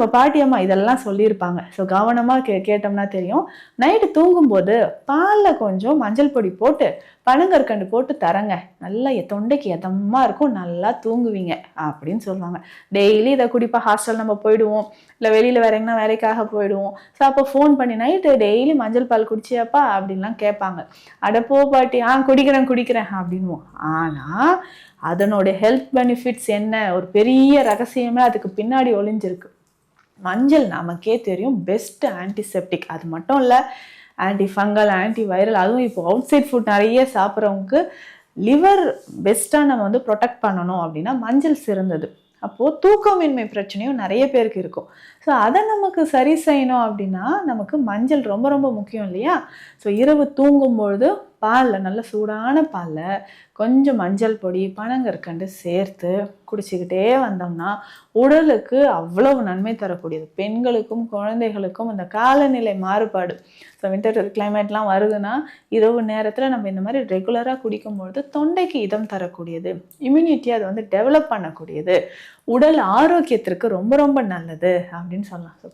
நம்ம பாட்டி அம்மா இதெல்லாம் சொல்லியிருப்பாங்க. ஸோ கவனமா கேட்டோம்னா தெரியும். நைட்டு தூங்கும்போது பால்ல கொஞ்சம் மஞ்சள் பொடி போட்டு, பனங்கற்கண்டு போட்டு தரங்க. நல்லா தொண்டைக்கு எதமா இருக்கும். நல்லா தூங்குவீங்க அப்படின்னு சொல்லுவாங்க. டெய்லி இத குடிப்பா. ஹாஸ்டல் நம்ம போயிடுவோம். இல்ல வெளியில வேற எங்கனா வேலைக்காக போயிடுவோம். ஸோ அப்போ ஃபோன் பண்ணி நைட்டு டெய்லி மஞ்சள் பால் குடிச்சியாப்பா அப்படின்லாம் கேட்பாங்க. அட போ பாட்டி, குடிக்கிறேன் அப்படின்னுவோம். ஆனா அதனோட ஹெல்த் பெனிஃபிட்ஸ் என்ன? ஒரு பெரிய ரகசியமே அதுக்கு பின்னாடி ஒளிஞ்சிருக்கு. மஞ்சள் நமக்கே தெரியும் பெஸ்ட் ஆன்டிசெப்டிக். அது மட்டும் இல்லை, ஆன்டி ஃபங்கல், ஆன்டி வைரல். அதுவும் இப்போ அவுட் சைட் ஃபுட் நிறைய சாப்பிட்றவங்களுக்கு லிவர் பெஸ்ட்டாக நம்ம வந்து ப்ரொடெக்ட் பண்ணணும் அப்படின்னா மஞ்சள் சிறந்தது. அப்போது தூக்கமின்மை பிரச்சனையும் நிறைய பேருக்கு இருக்கும். ஸோ அதை நமக்கு சரி செய்யணும் அப்படின்னா நமக்கு மஞ்சள் ரொம்ப ரொம்ப முக்கியம் இல்லையா? ஸோ இரவு தூங்கும்பொழுது பாலில், நல்ல சூடான பாலில் கொஞ்சம் மஞ்சள் பொடி, பனங்கற்கண்டு சேர்த்து குடிச்சிக்கிட்டே வந்தோம்னா உடலுக்கு அவ்வளவு நன்மை தரக்கூடியது. பெண்களுக்கும் குழந்தைகளுக்கும் இந்த காலநிலை மாறுபாடு, ஸோ வின்டர் கிளைமேட்லாம் வருதுன்னா இரவு நேரத்தில் நம்ம இந்த மாதிரி ரெகுலராக குடிக்கும்பொழுது தொண்டைக்கு இதம் தரக்கூடியது, இம்யூனிட்டி அதை வந்து டெவலப் பண்ணக்கூடியது, உடல் ஆரோக்கியத்திற்கு ரொம்ப ரொம்ப நல்லது அப்படின்னு சொல்லலாம்.